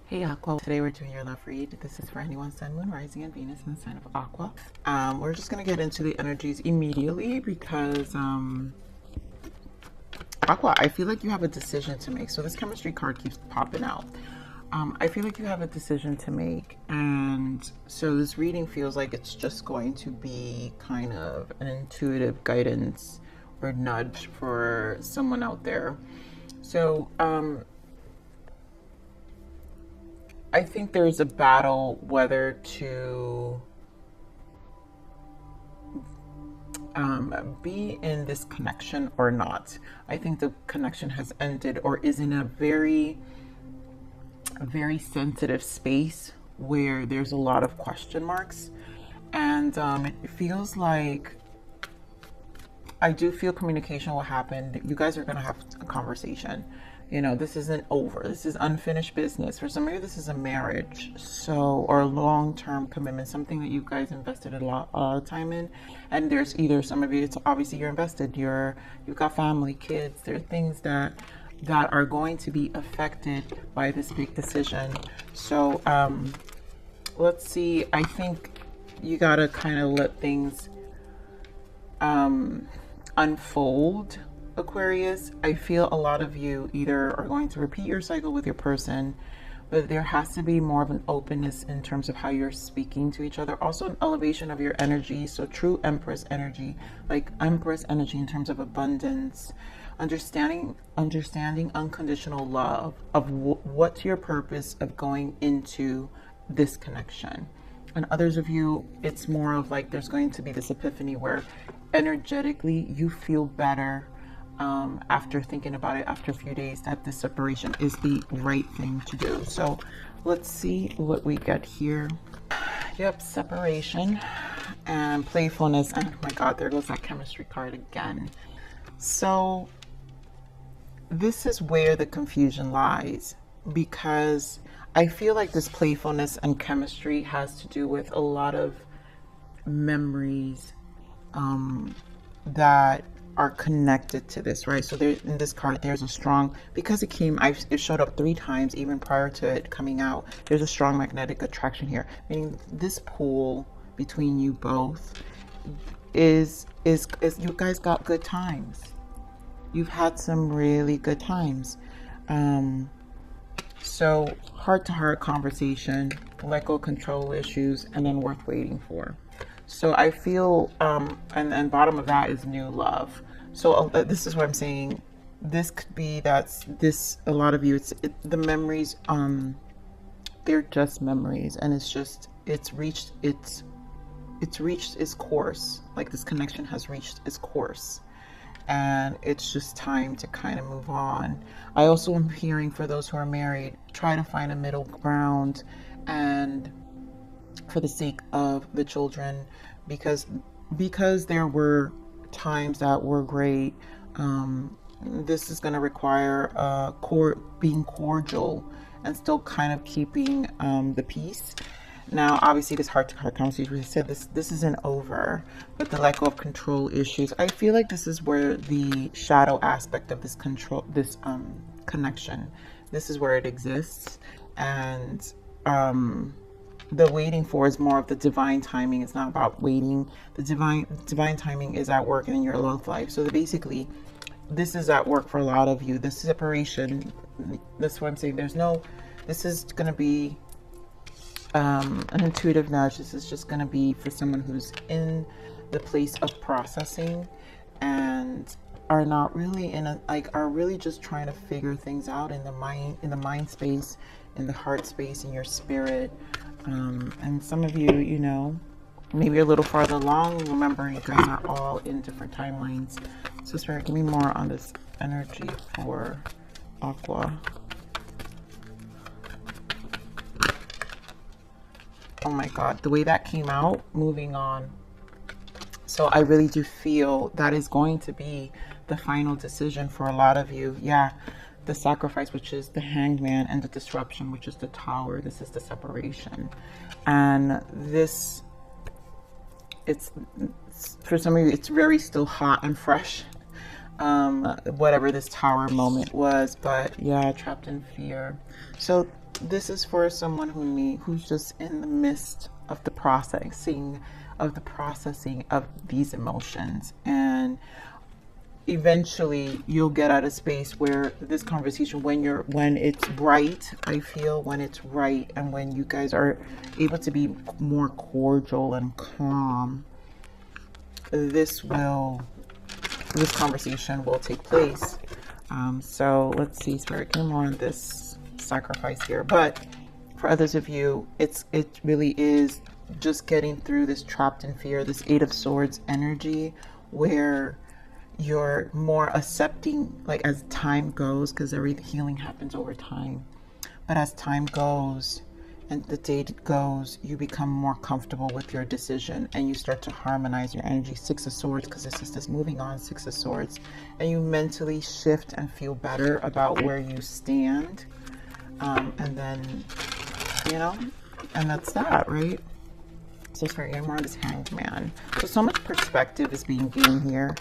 Hey Aqua, today we're doing your love read. This is for anyone, Sun, Moon, Rising, and Venus in the sign of Aqua. We're just going to get into the energies immediately because, Aqua, I feel like you have a decision to make. So this chemistry card keeps popping out. I feel like you have a decision to make, and so this reading feels like it's just going to be kind of an intuitive guidance or nudge for someone out there. So, I think there's a battle whether to be in this connection or not. I think the connection has ended or is in a very, very sensitive space where there's a lot of question marks. And it feels like I do feel communication will happen. You guys are going to have a conversation. You know, this isn't over. This is unfinished business. For some of you, this is a marriage, so, or a long-term commitment, something that you guys invested a lot of time in. And there's either some of you, it's obviously you're invested. You've got family, kids. There are things that are going to be affected by this big decision. So let's see. I think you gotta kind of let things unfold, Aquarius. I feel a lot of you either are going to repeat your cycle with your person, but there has to be more of an openness in terms of how you're speaking to each other. Also an elevation of your energy. So true Empress energy, like Empress energy in terms of abundance, understanding unconditional love of what's your purpose of going into this connection. And others of you, it's more of like there's going to be this epiphany where energetically you feel better after thinking about it after a few days, that this separation is the right thing to do. So let's see what we get here. Yep, separation and playfulness. And oh my God, there goes that chemistry card again. So this is where the confusion lies, because I feel like this playfulness and chemistry has to do with a lot of memories that are connected to this, right? So there, in this card, there's a strong, because it showed up 3 times even prior to it coming out. There's a strong magnetic attraction here, meaning this pull between you both is you guys got good times. You've had some really good times. So heart-to-heart conversation, let go control issues, and then worth waiting for. So I feel, and bottom of that is new love. So this is what I'm saying. This could be a lot of you, the memories, they're just memories, and it's reached its course. Like this connection has reached its course, and it's just time to kind of move on. I also am hearing for those who are married, try to find a middle ground, and for the sake of the children, because there were times that were great. This is going to require being cordial and still kind of keeping the peace. Now, obviously, this heart-to-heart conversation, we said this isn't over, but the let go of control issues. I feel like this is where the shadow aspect of this connection, this is where it exists, and the waiting for is more of the divine timing. It's not about waiting. The divine timing is at work in your love life. So basically, this is at work for a lot of you. This separation, that's what I'm saying. This is going to be an intuitive nudge. This is just going to be for someone who's in the place of processing and are not really are really just trying to figure things out in the mind space, in the heart space, in your spirit. And some of you, you know, maybe a little farther along. Remember, you guys are all in different timelines. So Spirit, give me more on this energy for Aqua. Oh my God, the way that came out, moving on. So I really do feel that is going to be the final decision for a lot of you. Yeah, the sacrifice, which is the Hangman, and the disruption, which is the Tower. This is the separation. And this, it's for some of you, it's very still hot and fresh. Whatever this Tower moment was, but yeah, trapped in fear. So this is for someone who's just in the midst of the processing of these emotions, and eventually you'll get at a space where this conversation, when it's right, I feel when it's right, and when you guys are able to be more cordial and calm, this conversation will take place. So let's see, Spirit, get more on this sacrifice here. But for others of you, it really is just getting through this trapped in fear, this Eight of Swords energy, where you're more accepting, like, as time goes, because every healing happens over time. But as time goes and the day goes, you become more comfortable with your decision, and you start to harmonize your energy. Six of Swords, because it's just this moving on, Six of Swords, and you mentally shift and feel better about where you stand. And then, you know, and that's that, right? So sorry, I'm more on this Hanged Man. So much perspective is being gained here.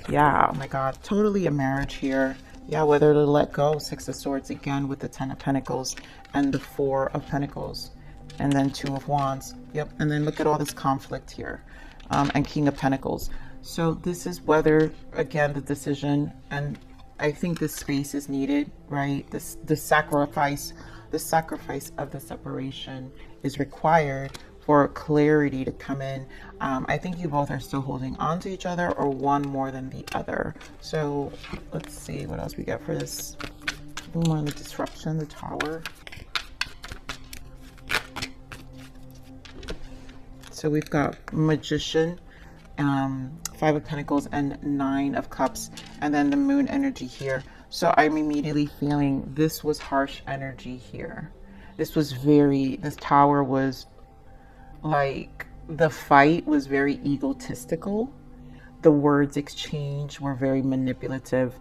Yeah, oh my God, totally a marriage here. Yeah, whether to let go, Six of Swords again with the Ten of Pentacles and the Four of Pentacles, and then Two of Wands. Yep, and then look at all this conflict here, and King of Pentacles. So this is whether, again, the decision, and I think this space is needed, right? The sacrifice of the separation is required for clarity to come in. I think you both are still holding on to each other, or one more than the other. So let's see what else we get for this. More on the disruption, the Tower. So we've got Magician, Five of Pentacles, and Nine of Cups, and then the Moon energy here. So I'm immediately feeling this was harsh energy here. This Tower was like, the fight was very egotistical. The words exchanged were very manipulative.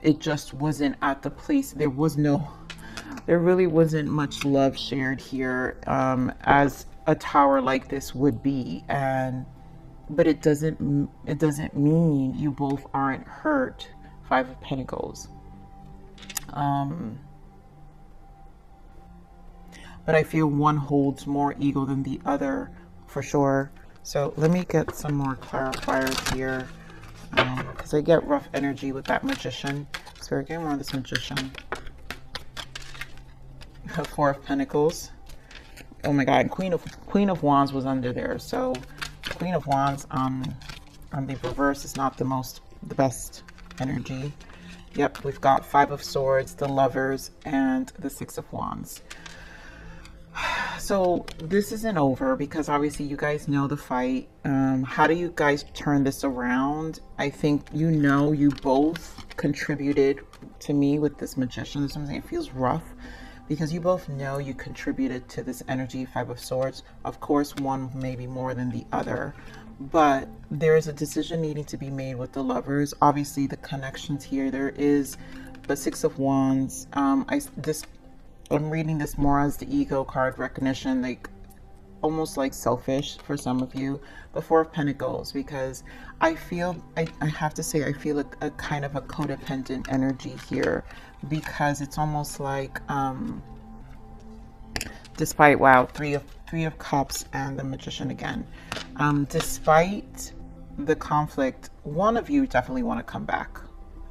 It just wasn't at the place. There really wasn't much love shared here, as a tower like this would be. But it doesn't mean you both aren't hurt. Five of Pentacles. But I feel one holds more ego than the other, for sure. So let me get some more clarifiers here, because I get rough energy with that Magician. So we're getting more on this Magician. Four of Pentacles. Oh my God, Queen of Wands was under there. So Queen of Wands on the reverse is not the best energy. Yep, we've got Five of Swords, the Lovers, and the Six of Wands. So this isn't over, because obviously you guys know the fight. How do you guys turn this around? I think you both contributed to me with this Magician. This is something, it feels rough, because you both know you contributed to this energy, Five of Swords. Of course, one maybe more than the other, but there is a decision needing to be made with the Lovers. Obviously, the connections here, there is the Six of Wands. I'm reading this more as the ego card, recognition, like almost like selfish for some of you. The Four of Pentacles, because I have to say, I feel a kind of a codependent energy here, because it's almost like, despite, wow, Three of Cups and the Magician again. Despite the conflict, one of you definitely want to come back.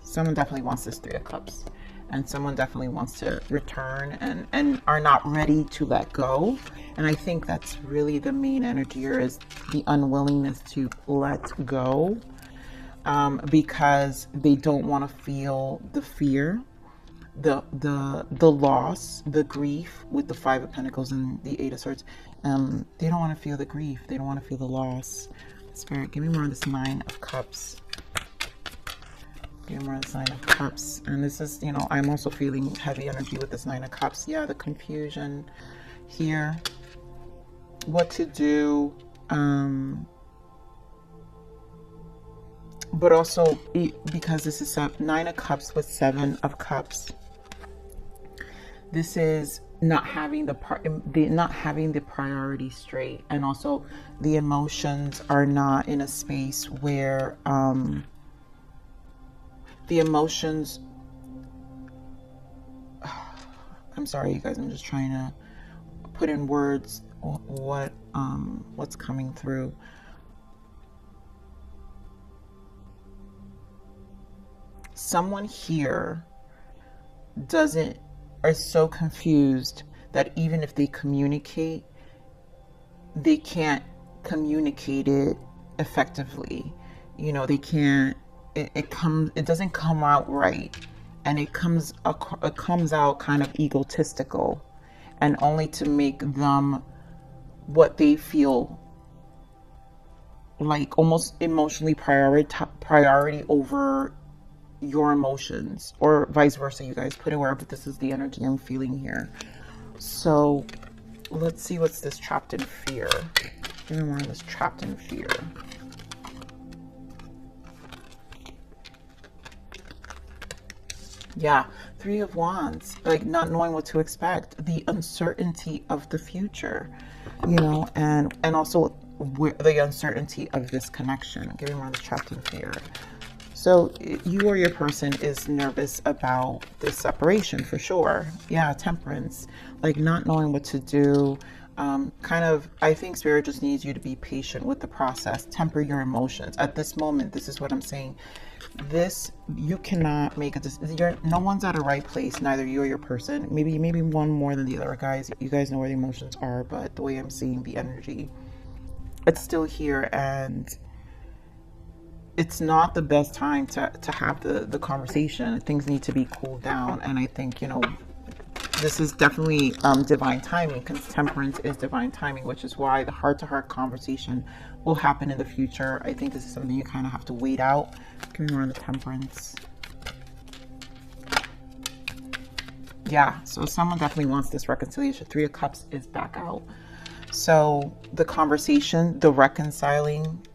Someone definitely wants this Three of Cups. And someone definitely wants to return and are not ready to let go. And I think that's really the main energy here, is the unwillingness to let go, because they don't want to feel the fear, the loss, the grief with the Five of Pentacles and the Eight of Swords. They don't want to feel the grief. They don't want to feel the loss. Spirit, give me more of this Nine of Cups. More of this Nine of Cups. And this is, I'm also feeling heavy energy with this Nine of Cups. Yeah, the confusion here, what to do, but also because this is Nine of Cups with Seven of Cups, this is not having the priority straight, and also the emotions are not in a space where the emotions I'm sorry, you guys. I'm just trying to put in words what's coming through. Someone here are so confused that even if they communicate, they can't communicate it effectively. You know, they can't, it doesn't come out right, and it comes out kind of egotistical, and only to make them what they feel like almost emotionally priority over your emotions, or vice versa. You guys put it wherever. This is the energy I'm feeling here. So let's see what's this trapped in fear. Give me more on this trapped in fear. Yeah, Three of Wands, like not knowing what to expect, the uncertainty of the future, you know, and also the uncertainty of this connection. Give me more on the trapped in fear. So you or your person is nervous about this separation for sure. Yeah, Temperance, like not knowing what to do. Kind of, I think Spirit just needs you to be patient with the process. Temper your emotions. At this moment, this is what I'm saying. You cannot make a decision. No one's at a right place, neither you or your person. Maybe one more than the other, guys. You guys know where the emotions are, but the way I'm seeing the energy, it's still here, and it's not the best time to have the conversation. Things need to be cooled down. And I think, you know, this is definitely divine timing, because Temperance is divine timing, which is why the heart-to-heart conversation will happen in the future. I think this is something you kind of have to wait out. Give me more on the Temperance. Yeah, so someone definitely wants this reconciliation. Three of Cups is back out. So the conversation, the reconciling,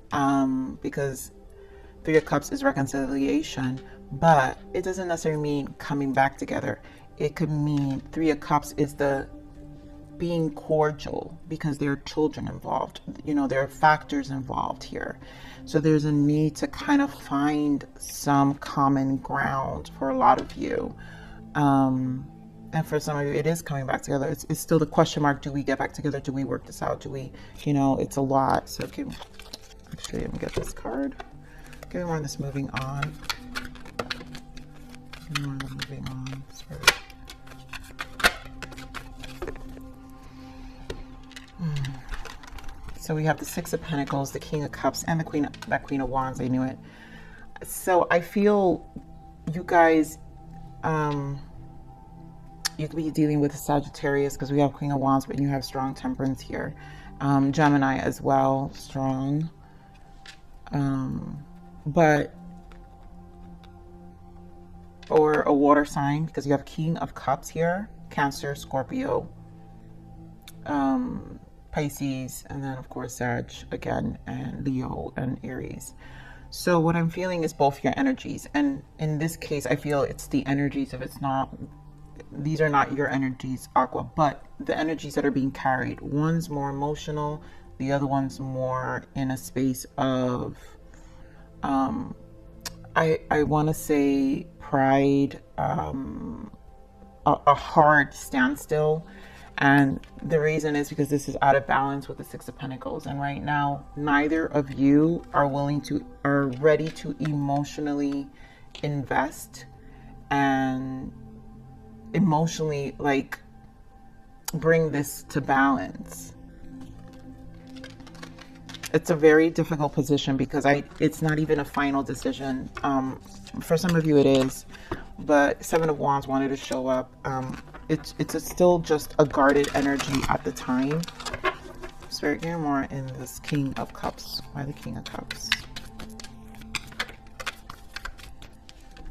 because Three of Cups is reconciliation, but it doesn't necessarily mean coming back together. It could mean Three of Cups is the being cordial, because there are children involved. You know, there are factors involved here. So there's a need to kind of find some common ground for a lot of you. And for some of you, it is coming back together. It's still the question mark. Do we get back together? Do we work this out? Do we, you know, it's a lot. So actually, let me get this card. Give me more on this moving on. Give me more on the moving on. Spirit. So we have the Six of Pentacles, the King of Cups, and the Queen of Wands. I knew it. So I feel you guys, you could be dealing with a Sagittarius, because we have Queen of Wands, but you have strong Temperance here. Gemini as well, strong. Or a water sign, because you have King of Cups here, Cancer, Scorpio, Pisces, and then of course Sag again, and Leo and Aries. So what I'm feeling is both your energies, and in this case I feel it's the energies of, these are not your energies, Aqua, but the energies that are being carried. One's more emotional, the other one's more in a space of I want to say pride, a hard standstill. And the reason is because this is out of balance with the Six of Pentacles. And right now, neither of you are ready to emotionally invest and emotionally like bring this to balance. It's a very difficult position, because it's not even a final decision. For some of you it is, but Seven of Wands wanted to show up. It's still just a guarded energy at the time. Spirit, give me more in this King of Cups. Why the King of Cups?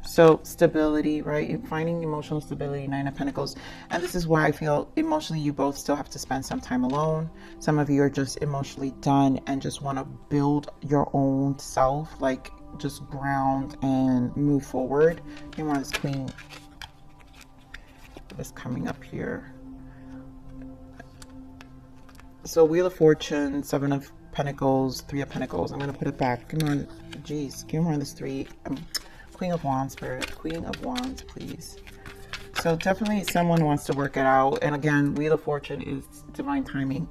So stability, right? You're finding emotional stability, Nine of Pentacles. And this is why I feel emotionally you both still have to spend some time alone. Some of you are just emotionally done and just want to build your own self, like just ground and move forward. You want this Queen that's coming up here. So Wheel of Fortune, Seven of Pentacles, Three of Pentacles. I'm going to put it back. Give me on, geez, give me on this three. Queen of Wands, Spirit. Queen of Wands, please. So definitely someone wants to work it out. And again, Wheel of Fortune is divine timing.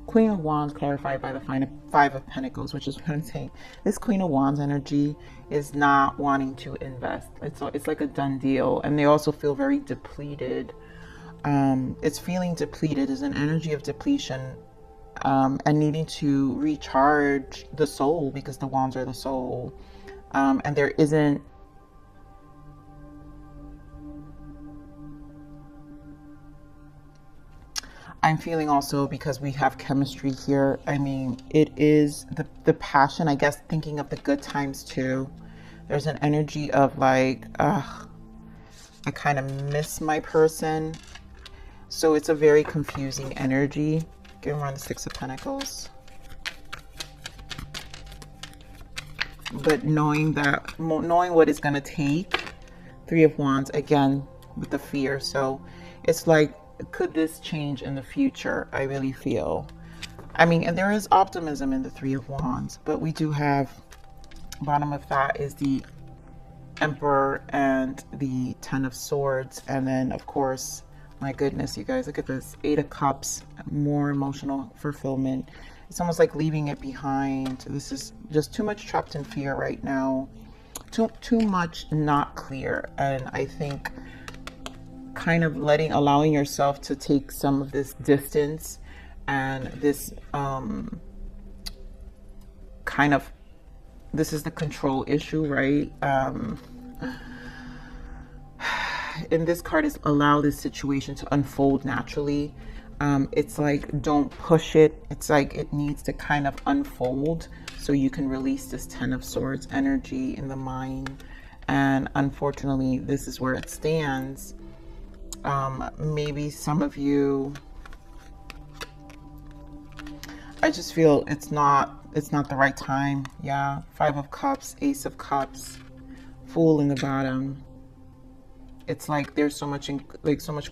Queen of Wands clarified by the Five of Pentacles, which is what I'm saying. This Queen of Wands energy is not wanting to invest. It's like a done deal. And they also feel very depleted. It's feeling depleted. Is an energy of depletion, and needing to recharge the soul, because the wands are the soul. And there isn't, I'm feeling also, because we have chemistry here, I mean, it is the passion, I guess, thinking of the good times too. There's an energy of like, I kind of miss my person. So it's a very confusing energy. Give around the Six of Pentacles. But knowing what it's going to take. Three of Wands, again, with the fear. So it's like, could this change in the future? I really feel. I mean, and there is optimism in the Three of Wands, but we do have, bottom of that is the Emperor and the Ten of Swords. And then, of course, my goodness, you guys, look at this. Eight of Cups, more emotional fulfillment. It's almost like leaving it behind. This is just too much trapped in fear right now. Too much not clear. And I think kind of allowing yourself to take some of this distance and this kind of, this is the control issue, right? And this card is allow this situation to unfold naturally. It's like, don't push it. It's like it needs to kind of unfold so you can release this Ten of Swords energy in the mind. And unfortunately, this is where it stands. Maybe some of you, I just feel it's not the right time. Yeah. Five of Cups, Ace of Cups, Fool in the bottom. It's like there's so much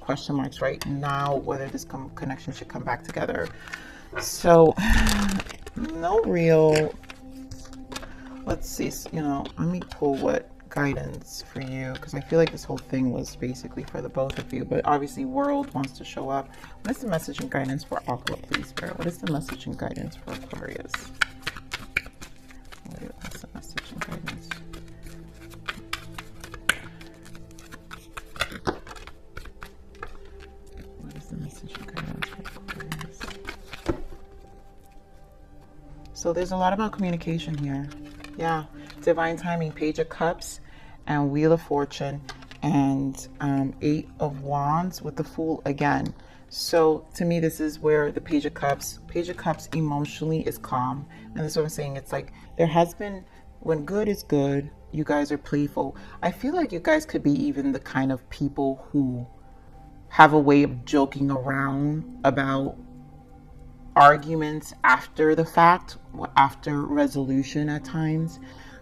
question marks right now whether this connection should come back together. So no real, let's see, you know, let me pull what guidance for you, because I feel like this whole thing was basically for the both of you, but obviously World wants to show up. What is the message and guidance for Aqua, please, Spirit? What is the message and guidance for Aquarius? What's the message and guidance? So there's a lot about communication here. Yeah. Divine timing, Page of Cups and Wheel of Fortune, and Eight of Wands with the Fool again. So to me, this is where the Page of Cups emotionally is calm. And that's what I'm saying. It's like there has been, when good is good, you guys are playful. I feel like you guys could be even the kind of people who have a way of joking around about arguments after the fact, after resolution at times,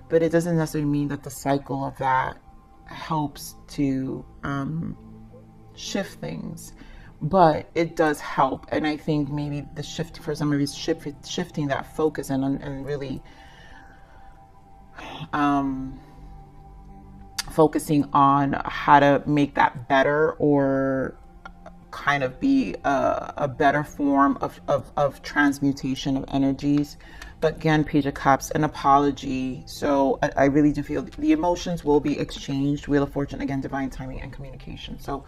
but it doesn't necessarily mean that the cycle of that helps to shift things, but it does help. And I think maybe the shift for some of you is shifting that focus and really focusing on how to make that better, or kind of be a better form of transmutation of energies. But again, Page of Cups, an apology. So I really do feel the emotions will be exchanged. Wheel of Fortune, again, divine timing and communication. So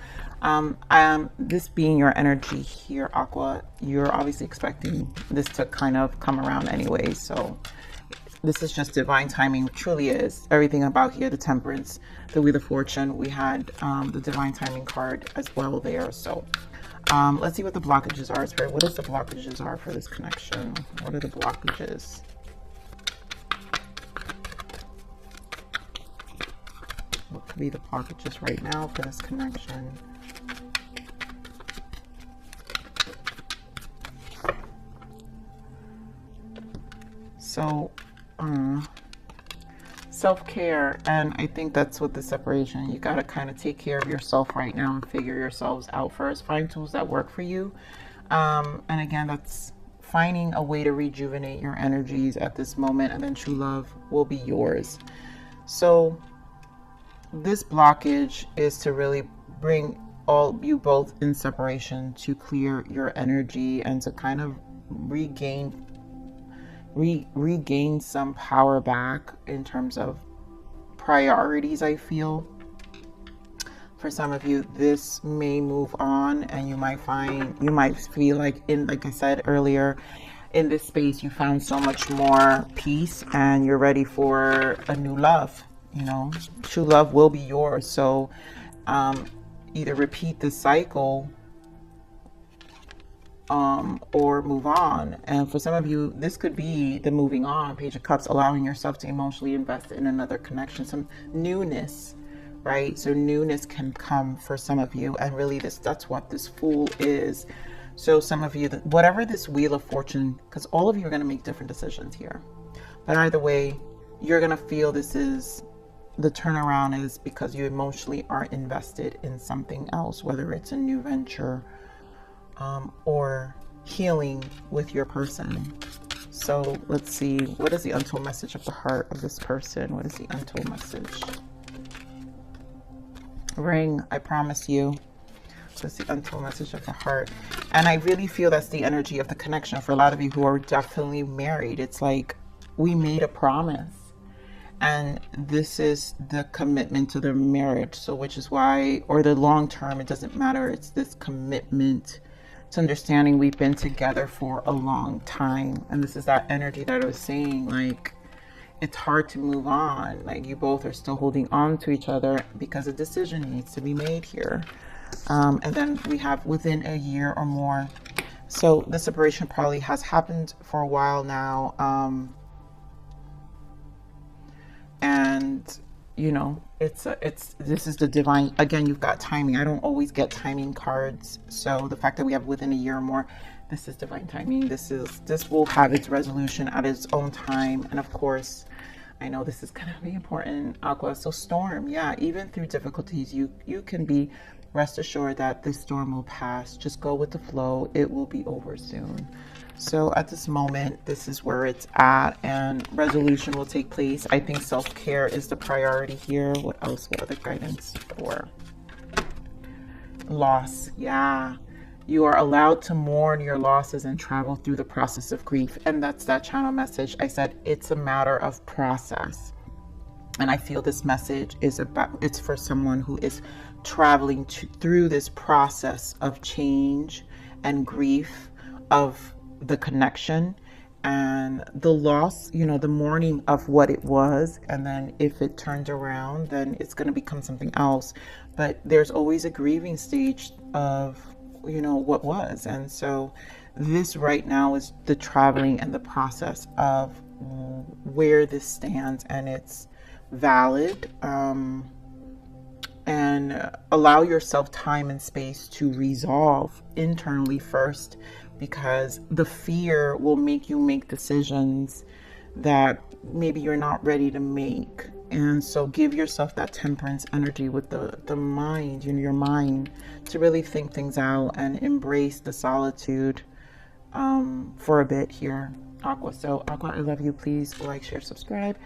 this being your energy here, Aqua, you're obviously expecting this to kind of come around anyway. So this is just divine timing, truly is. Everything about here, the Temperance, the Wheel of Fortune, we had the divine timing card as well there. So let's see what the blockages are. Spirit, what is the blockages are for this connection? What are the blockages? What could be the blockages right now for this connection? So self-care, and I think that's what the separation, you got to kind of take care of yourself right now and figure yourselves out first. Find tools that work for you, and again, that's finding a way to rejuvenate your energies at this moment, and then true love will be yours. So this blockage is to really bring all you both in separation to clear your energy and to kind of regain some power back in terms of priorities. I feel for some of you this may move on, and you might feel like, like I said earlier, in this space you found so much more peace and you're ready for a new love. You know, true love will be yours. So either repeat the cycle or move on. And for some of you, this could be the moving on, Page of Cups, allowing yourself to emotionally invest in another connection, some newness, right? So newness can come for some of you, and really that's what this Fool is. So some of you, whatever this Wheel of Fortune, because all of you are going to make different decisions here, but either way, you're going to feel this is the turnaround is because you emotionally are invested in something else, whether it's a new venture or healing with your person. So let's see, what is the untold message of the heart of this person? What is the untold message? Ring, I promise you. That's the untold message of the heart. And I really feel that's the energy of the connection for a lot of you who are definitely married. It's like we made a promise, and this is the commitment to the marriage. So which is why, or the long term, it doesn't matter. It's this commitment to understanding we've been together for a long time. And this is that energy that I was saying, like, it's hard to move on. Like, you both are still holding on to each other because a decision needs to be made here. And then we have within a year or more. So the separation probably has happened for a while now. And you know, this is the divine. Again, you've got timing. I don't always get timing cards. So the fact that we have within a year or more, this is divine timing. This will have its resolution at its own time. And of course, I know this is going to be important, Aqua. So storm, yeah, even through difficulties, you can be rest assured that this storm will pass. Just go with the flow. It will be over soon. So at this moment, this is where it's at, and resolution will take place. I think self-care is the priority here. What else? What other guidance for loss? Yeah. You are allowed to mourn your losses and travel through the process of grief. And that's that channel message. I said it's a matter of process. And I feel this message is it's for someone who is traveling through this process of change and grief of the connection and the loss, you know, the mourning of what it was. And then if it turned around, then it's going to become something else. But there's always a grieving stage of, you know, what was. And so this right now is the traveling and the process of where this stands, and it's valid. And allow yourself time and space to resolve internally first, because the fear will make you make decisions that maybe you're not ready to make. And so give yourself that temperance energy with the mind, your mind, to really think things out and embrace the solitude for a bit here, Aqua. So Aqua, I love you. Please like, share, subscribe.